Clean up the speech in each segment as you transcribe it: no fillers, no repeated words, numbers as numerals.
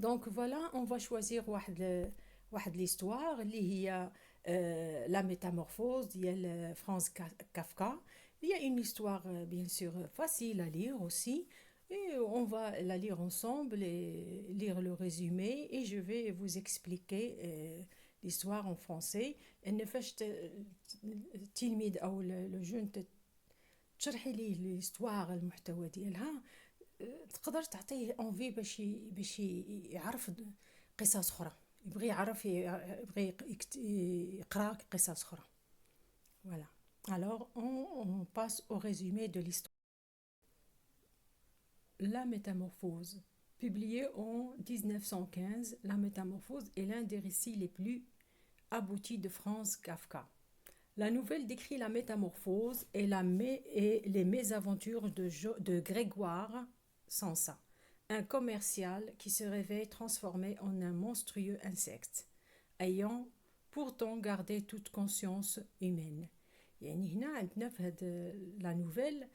Donc voilà, on va choisir واحد l'histoire اللي هي la métamorphose ديال Franz Kafka. Il y a une histoire bien sûr facile à lire aussi et on va la lire ensemble et lire le résumé et je vais vous expliquer l'histoire en français. ان فاش التلميذ او لو جون تشرحي ليه ليستوار المحتوى ديالها تقدر تعطيه انفي باش يعرف قصص اخرى يبغي يعرف يبغي يقرا قصص اخرى. Voilà. Alors on passe au résumé de l'histoire. La Métamorphose. Publié en 1915, La Métamorphose est l'un des récits les plus aboutis de Franz Kafka. La nouvelle décrit la métamorphose et les mésaventures de Grégoire Sansa, un commercial qui se réveille transformé en un monstrueux insecte, ayant pourtant gardé toute conscience humaine. يعني هنا عندنا في هذه لا نوفيل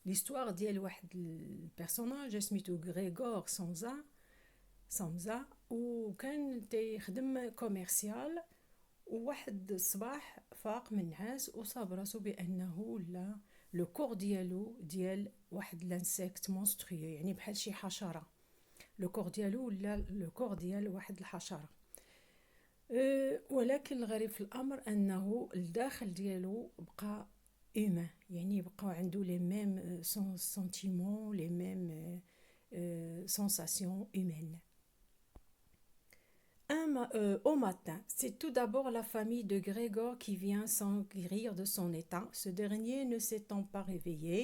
l'histoire ديال واحد البيرسوناج سميتو غريغور سانزا وكان تيخدم كوميرسيال وواحد الصباح فاق من النعاس وصاب راسو بانه لا لو كور ديالو ديال واحد لانسيكت مونستريو يعني بحال شي حشره لو كور ديالو ولا لو كور ديال واحد الحشره ولكن الغريب في الامر انه الداخل ديالو بقى اومان يعني بقى عنده لي ميم سونتيمون لي ميم سونساسيون humaines. Au matin, c'est tout d'abord la famille de Grégor qui vient s'enquérir de son état. Ce dernier ne s'étant pas réveillé.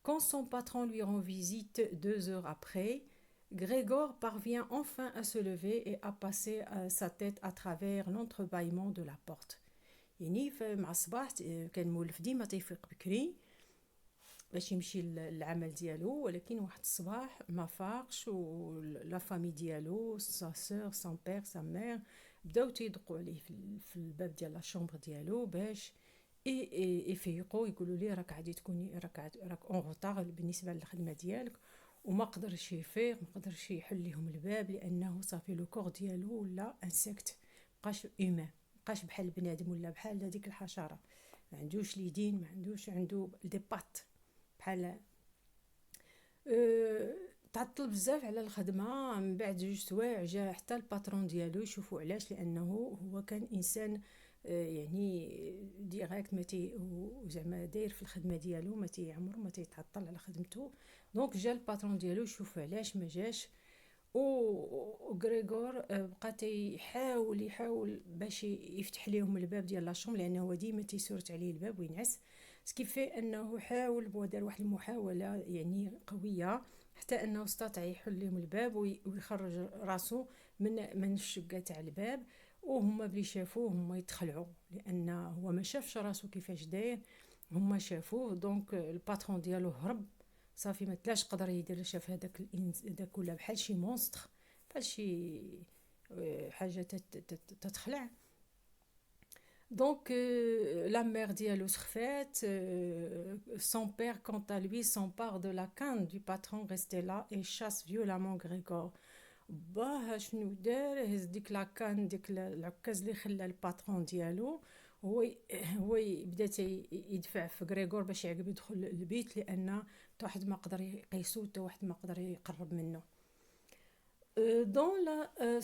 Quand son patron lui rend visite 2 heures après, Grégor parvient enfin à se lever et à passer sa tête à travers l'entrebâillement de la porte. يعني مع الصباح كان مولف ديما تيفيق بكري باش يمشي للعمل ديالو ولكن واحد الصباح ما فاقش ولا فامي ديالو سا سور سان بير سا مير بداو تيدقوا عليه في الباب ديال لا شومبر ديالو باش يفيقوا يقولوا ليه راك عادي تكوني راك اون روطار بالنسبه للخدمه ديالك وما قدرش يفيق ما قدرش يحل لهم الباب لانه صافي لو كور ديالو ولا انسيكت بقاش اومان بقاش بحال البنادم ولا بحال هذيك الحشره ما عندوش ليدين ما عندوش عنده دي بات بحال تعطل بزاف على الخدمه من بعد 2 سوايع جا حتى الباترون ديالو يشوفوا علاش لانه هو كان انسان يعني ديريكت ما تي زعما داير في الخدمه ديالو ما تي عمره ما تيتعطل على خدمته دونك جا الباترون ديالو يشوف علاش ما جاش وغريغور بقى يحاول باش يفتح لهم الباب ديال لاشوم لانه هو ديما تيسورت عليه الباب وينعس سكيفي انه حاول ودار واحد المحاوله يعني قويه حتى انه استطاع يحل لهم الباب ويخرج راسو من الشقه تاع الباب وهما بلي شافوه هما يتخلعوا لان هو ما شافش راسو كيفاش داير هما شافوه دونك الباترون ديالو هرب صافي ما تلاش قدر يدير شاف هذاك ولا بحال شي مونستر بحال شي حاجه تتخلع Donc, la mère d'Yalo Srfet, son père, quant à lui, s'empare de la canne du patron resté là et chasse violemment Grégor. باه شنو دار هز ديك لا كان ديك العكاز اللي خلى الباترون ديالو هو بدا يدفع في غريغور باش يعقب يدخل البيت لان حتى واحد ما قدر يقيسو حتى واحد ما قدر يقرب منه. Dans la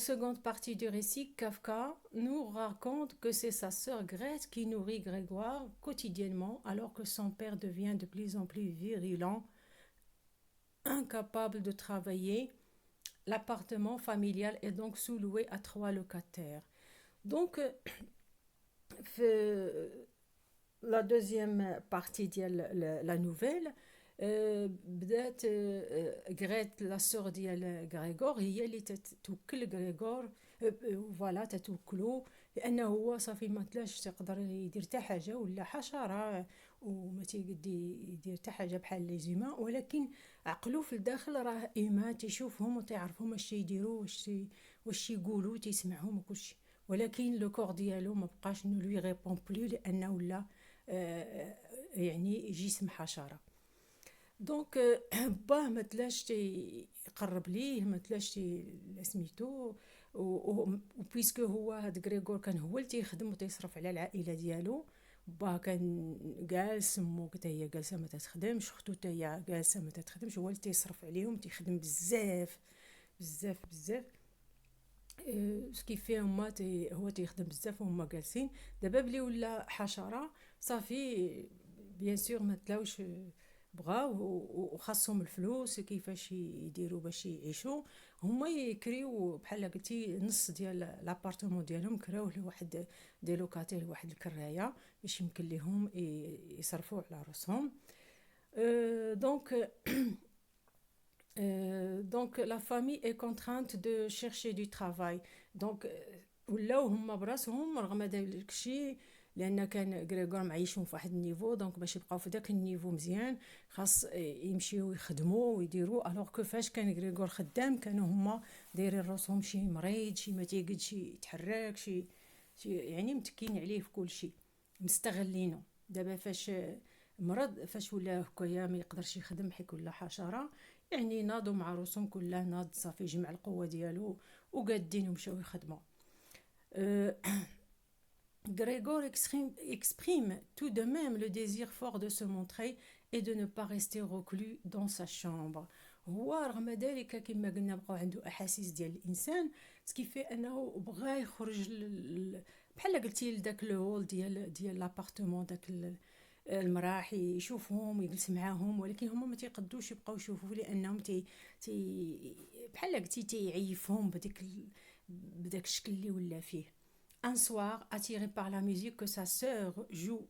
seconde partie du récit, Kafka nous raconte que c'est sa sœur Grete qui nourrit Grégoire quotidiennement alors que son père devient de plus en plus virulent, incapable de travailler. L'appartement familial est donc sous-loué à 3 locataires. Donc, la deuxième partie de la nouvelle, بدات غريت لا سور ديال غريغور هي اللي توكل غريغور فوالا تتوكلو لانه هو صافي ما تلاش تقدر يدير حتى حاجه ولا حشره وما تيقد يدير حتى حاجه بحال لي زيما ولكن عقلو في الداخل راه ايمان تيشوفهم وتيعرفهم واش يديروا واش يقولوا تيسمعهم وكلشي ولكن لو كور ديالو ما بقاش نو لوي ريبون بلو لانه ولا يعني جسم حشرة. دونك باه ما تلاش تيقرب ليه، ما تلاش سميتو، وبويسكو هو هاد غريغور كان هو اللي تيخدم وتيصرف على العائله ديالو. باه كان جالس، مو حتى هي جالسه ما تخدمش، اختو حتى هي جالسه ما تخدمش، هو اللي تيصرف عليهم، تيخدم بزاف بزاف بزاف. سكي فيه هما هو تيخدم بزاف وهما جالسين. دابا بلي ولا حشره صافي، بيان سور ما تلاوش بغاو وخاصهم الفلوس كيفاش يديروا باش يعيشوا. هما يكريو بحال قلتي نص ديال لابارتمون ديالهم، كراوه لواحد دي لوكاتير، واحد الكرايه باش يمكن لهم يصرفوا على راسهم. دونك donc la famille est contrainte de chercher du travail. donc ولاو هما براسهم رغم داك الشيء، لان كان غريغور معيشهم في واحد النيفو، دونك باش يبقاو في داك النيفو مزيان خاص يمشيو يخدموا ويديروا. الوغ كو فاش كان غريغور خدام كانوا هما دايرين راسهم شي مريض، شي ما تيقدش يتحرك، شي يعني متكين عليه في كل شيء، مستغلينه. دابا فاش مرض، فاش ولا هكايا ما يقدرش يخدم حيت ولا حشره، يعني ناضوا مع روسهم كله ناض صافي جمع القوه ديالو وقادين ومشاو يخدموا. Grégor exprime tout de même le désir fort de se montrer et de ne pas rester reclus dans sa chambre. هو رغم ذلك كما قلنا بقاو عنده احاسيس ديال الانسان، سكيفي انه بغى يخرج بحال قلتي لذاك لو هول ديال لابارتمون، داك المراح يشوفهم ويجلس معاهم، ولكن هما ما تيقدوش يبقاو يشوفوا لانهم بحال قلتي تيعيفهم بداك الشكل اللي ولا فيه. Un soir, attiré par la musique que sa sœur joue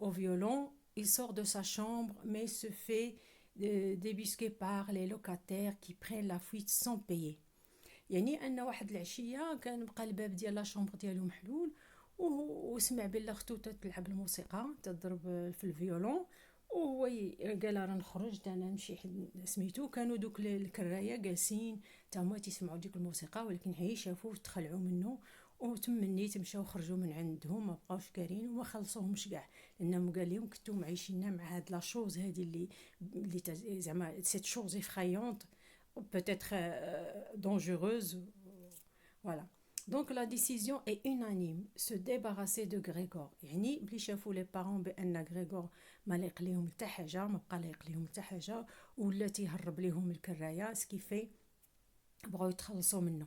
au violon, il sort de sa chambre mais se fait débusquer par les locataires qui prennent la fuite sans payer. يعني ان واحد العشيه كان بقى الباب ديال لا شومبر ديالو محلول، وسمع بلا اختو تلعب الموسيقى تضرب في الفيولون، وهو قال راه نخرج انا نمشي سميتو. كانوا دوك الكرايه جالسين تا هما تيسمعوا ديك الموسيقى، ولكن هي شافوه تخلعوا منه وتمنيت مشاو خرجوا من عندهم، ما بقاوش كارين وما خلصوهمش كاع، لانهم قال لهم كنتو معيشين مع هاد لا شوز هادي اللي زعما سيت شوز افرايونت peut-être dangereuse. Voilà. Donc la décision est unanime, se débarrasser de Grégor. يعني بلي شافوا لي بارون بان غريغور ما لايق ليهم حتى حاجه، ما بقى لايق ليهم حتى حاجه، ولا تيهرب ليهم الكرايه، سكيفي بغاو يتخلصوا منه.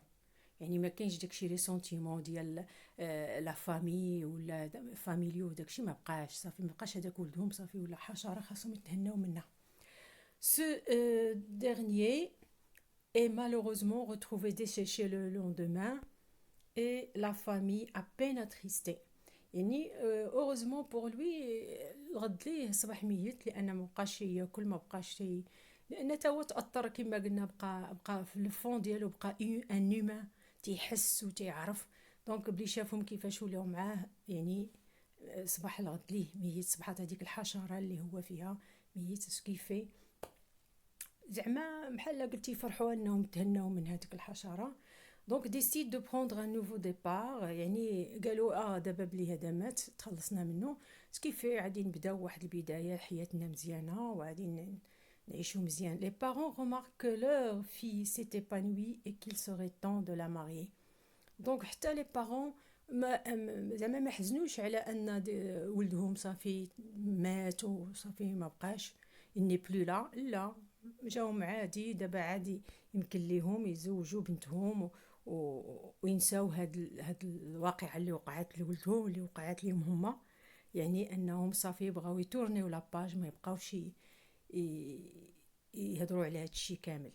يعني ما كاينش داكشي لي سونتيمون ديال لا فامي ولا فاميليو، داكشي ما بقاش، صافي ما بقاش هذاك ولدهم، صافي ولا حشره خاصهم يتهناو منها. Ce dernier est malheureusement retrouvé desséché le lendemain et la famille à peine attristée. يعني heureusement pour lui غد ليه صباح ميت، لان ما بقاش ياكل، ما بقاش لان تا هو تاثر كما قلنا، بقى في الفون ديالو بقى ان هيومان تيحس وتيعرف. دونك بلي شافهم كيفاش ولاو معاه، يعني صباح الغد ليه ميت، صبحت هذيك الحشره اللي هو فيها ميت، سكيفي زعما بحال قلتي فرحوا انهم تهناو من هذيك الحشره. دونك ديسيد دو بروندر ان نوفو ديبار، يعني قالوا دابا بلي هذا مات تخلصنا منه، سكيفي غادي نبداو واحد البدايه حياتنا مزيانه وغادي نعيشوا مزيان. Les parents remarquent que leur fille s'est épanouie et qu'il serait temps de la marier. دونك حتى لي بارون زعما ما حزنوش على ان ولدهم صافي مات وصافي ما بقاش اني بلو لا جاهم عادي، دابا عادي يمكن ليهم يزوجوا بنتهم وينساو هاد الواقعه اللي وقعت لولدهم اللي وقعت لهم هما، يعني انهم صافي بغاو يتورنيو لاباج، ما يبقاوش يهضروا على هاد الشيء كامل.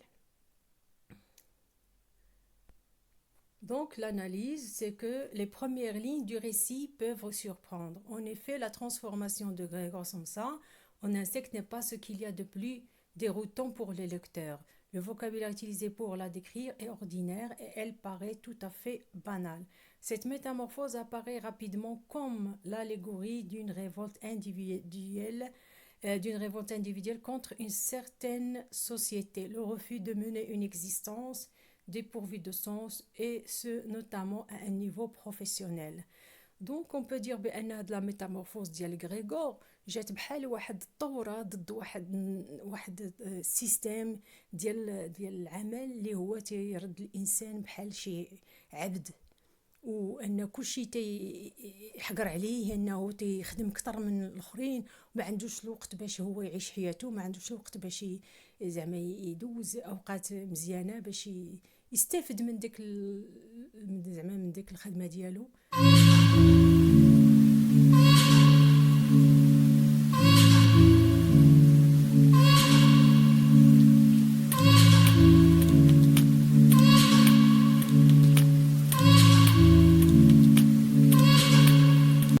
Donc l'analyse, c'est que les premières lignes du récit peuvent surprendre. En effet, la transformation de Grégor Samsa en insecte n'est pas ce qu'il y a de plus déroutant pour les lecteurs. Le vocabulaire utilisé pour la décrire est ordinaire et elle paraît tout à fait banale. Cette métamorphose apparaît rapidement comme l'allégorie d'une révolte individuelle contre une certaine société, le refus de mener une existence dépourvu de sens, et ce notamment à un niveau professionnel. Donc on peut dire بأن هاد la métamorphose ديال غريغور جات بحال واحد الثوره ضد واحد السيستم ديال العمل اللي هو تيرد الانسان بحال شي عبد، وان كلشي تيحقر عليه انه تيخدم اكثر من الاخرين، وما عندوش الوقت باش هو يعيش حياته، ما عندوش الوقت باش زعما يدوز اوقات مزيانه باش يستافد من ديك زعما من ديك الخدمه ديالو.